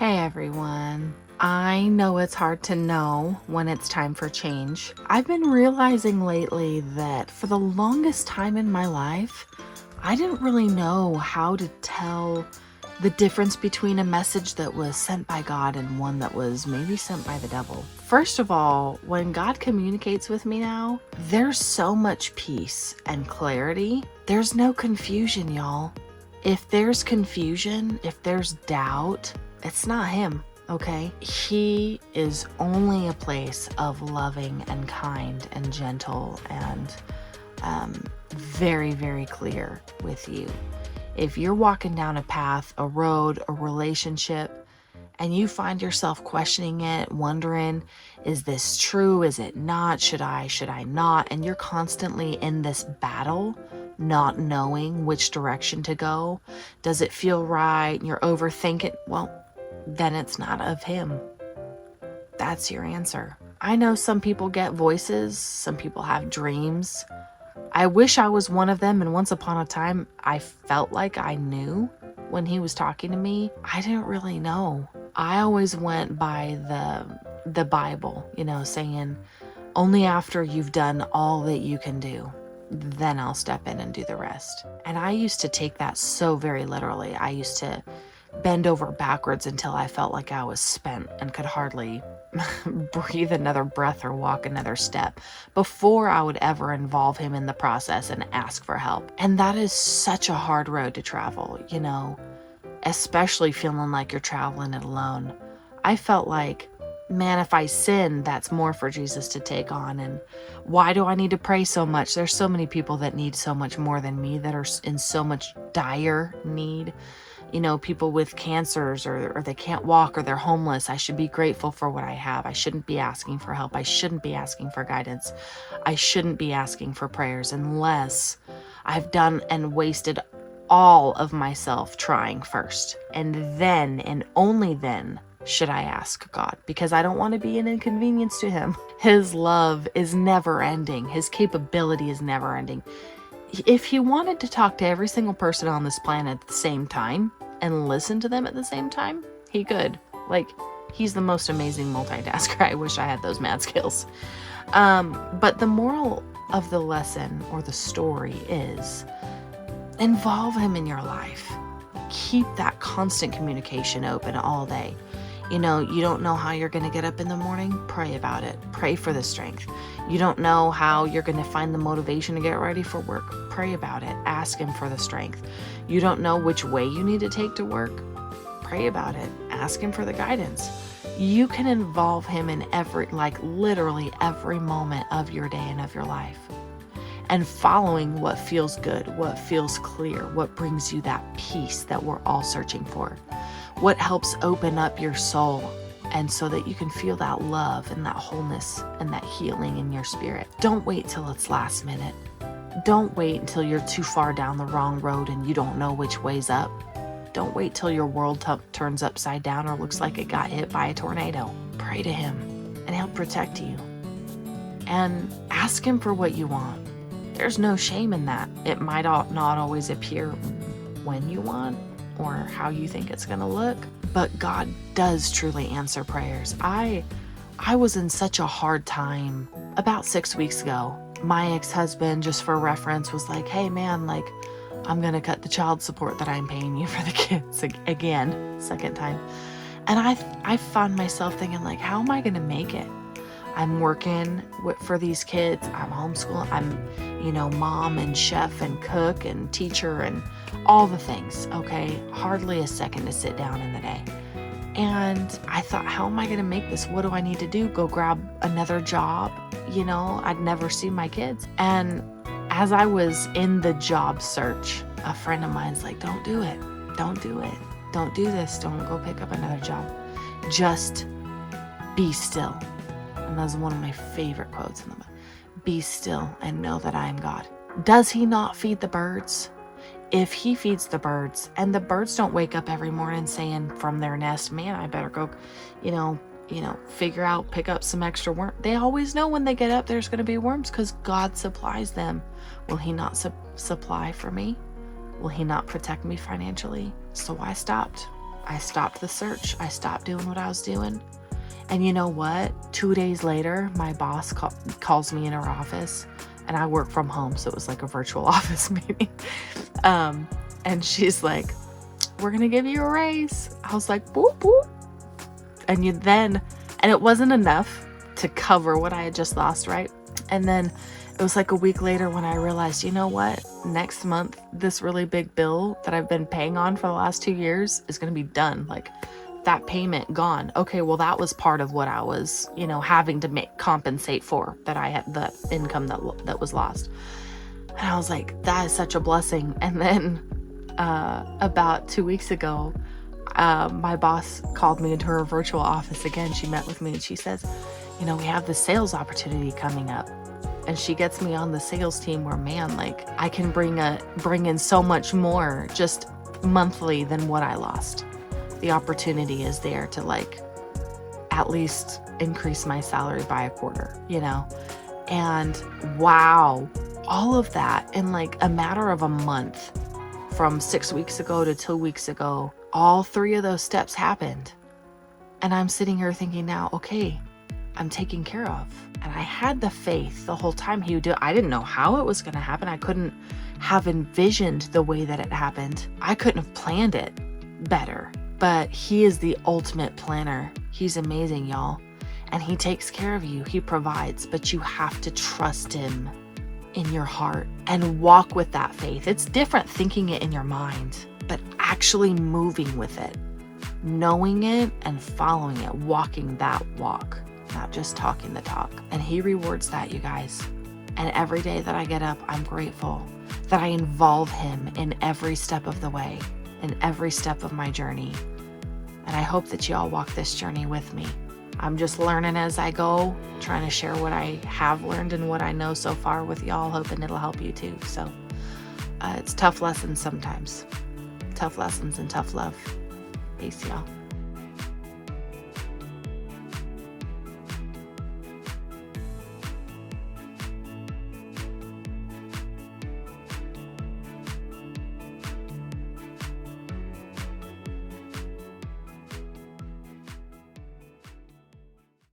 Hey everyone. I know it's hard to know when it's time for change. I've been realizing lately that for the longest time in my life, I didn't really know how to tell the difference between a message that was sent by God and one that was maybe sent by the devil. First of all, when God communicates with me now, there's so much peace and clarity. There's no confusion, y'all. If there's confusion, if there's doubt, it's not him, okay? He is only a place of loving and kind and gentle and very, very clear with you. If you're walking down a path, a road, a relationship, and you find yourself questioning it, wondering, is this true? Is it not? Should I not? And you're constantly in this battle, not knowing which direction to go. Does it feel right? And you're overthinking. Well, then it's not of him. That's your answer. I know some people get voices. Some people have dreams. I wish I was one of them. And once upon a time, I felt like I knew when he was talking to me. I didn't really know. I always went by the Bible, saying only after you've done all that you can do, then I'll step in and do the rest. And I used to take that so very literally. I used to bend over backwards until I felt like I was spent and could hardly breathe another breath or walk another step before I would ever involve him in the process and ask for help. And that is such a hard road to travel, especially feeling like you're traveling it alone. I felt like, man, if I sin, that's more for Jesus to take on. And why do I need to pray so much? There's so many people that need so much more than me, that are in so much dire need. People with cancers or they can't walk or they're homeless. I should be grateful for what I have. I shouldn't be asking for help. I shouldn't be asking for guidance. I shouldn't be asking for prayers unless I've done and wasted all of myself trying first. And then, and only then, should I ask God, because I don't want to be an inconvenience to him. His love is never ending. His capability is never ending. If he wanted to talk to every single person on this planet at the same time and listen to them at the same time, he could. He's the most amazing multitasker. I wish I had those mad skills. But the moral of the lesson or the story is involve him in your life. Keep that constant communication open all day. You don't know how you're going to get up in the morning? Pray about it. Pray for the strength. You don't know how you're going to find the motivation to get ready for work? Pray about it. Ask him for the strength. You don't know which way you need to take to work? Pray about it. Ask him for the guidance. You can involve him in literally every moment of your day and of your life. And following what feels good, what feels clear, what brings you that peace that we're all searching for. What helps open up your soul, and so that you can feel that love and that wholeness and that healing in your spirit. Don't wait till it's last minute. Don't wait until you're too far down the wrong road and you don't know which way's up. Don't wait till your world turns upside down or looks like it got hit by a tornado. Pray to him and he'll protect you. And ask him for what you want. There's no shame in that. It might not always appear when you want or how you think it's going to look, but God does truly answer prayers. I was in such a hard time about 6 weeks ago. My ex-husband, just for reference, was like, hey man, I'm going to cut the child support that I'm paying you for the kids again, second time. And I found myself thinking, how am I going to make it? I'm working for these kids. I'm homeschooling. I'm, mom and chef and cook and teacher and all the things, okay? Hardly a second to sit down in the day. And I thought, how am I going to make this? What do I need to do? Go grab another job? I'd never see my kids. And as I was in the job search, a friend of mine's like, don't do it. Don't do it. Don't do this. Don't go pick up another job. Just be still. And that's one of my favorite quotes in the book. Be still and know that I am God. Does he not feed the birds? If he feeds the birds, and the birds don't wake up every morning saying from their nest, man, I better go, pick up some extra worm. They always know when they get up, there's going to be worms because God supplies them. Will he not supply for me? Will he not protect me financially? So I stopped. I stopped the search. I stopped doing what I was doing. And you know what? 2 days later, my boss calls me in her office, and I work from home, so it was like a virtual office meeting. And she's like, "We're gonna give you a raise." I was like, "Boop, boop." And it wasn't enough to cover what I had just lost, right? And then it was like a week later when I realized, you know what? Next month, this really big bill that I've been paying on for the last 2 years is going to be done. Like, that payment gone. Okay, well, that was part of what I was, having to compensate for, that I had the income that was lost. And I was like, that is such a blessing. And then about 2 weeks ago, my boss called me into her virtual office again. She met with me and she says, we have this sales opportunity coming up. And she gets me on the sales team where, man, like, I can bring in so much more just monthly than what I lost. The opportunity is there to, like, at least increase my salary by a quarter, And wow, all of that in like a matter of a month, from 6 weeks ago to 2 weeks ago, all 3 of those steps happened. And I'm sitting here thinking now, okay, I'm taken care of. And I had the faith the whole time he would do it. I didn't know how it was going to happen. I couldn't have envisioned the way that it happened. I couldn't have planned it better. But he is the ultimate planner. He's amazing, y'all. And he takes care of you. He provides. But you have to trust him in your heart and walk with that faith. It's different thinking it in your mind, but actually moving with it, knowing it and following it, walking that walk. Not just talking the talk. And he rewards that, you guys. And every day that I get up, I'm grateful that I involve him in every step of the way, in every step of my journey. And I hope that you all walk this journey with me. I'm just learning as I go, trying to share what I have learned and what I know so far with y'all, hoping it'll help you too. So it's tough lessons sometimes. Tough lessons and tough love. Peace, y'all.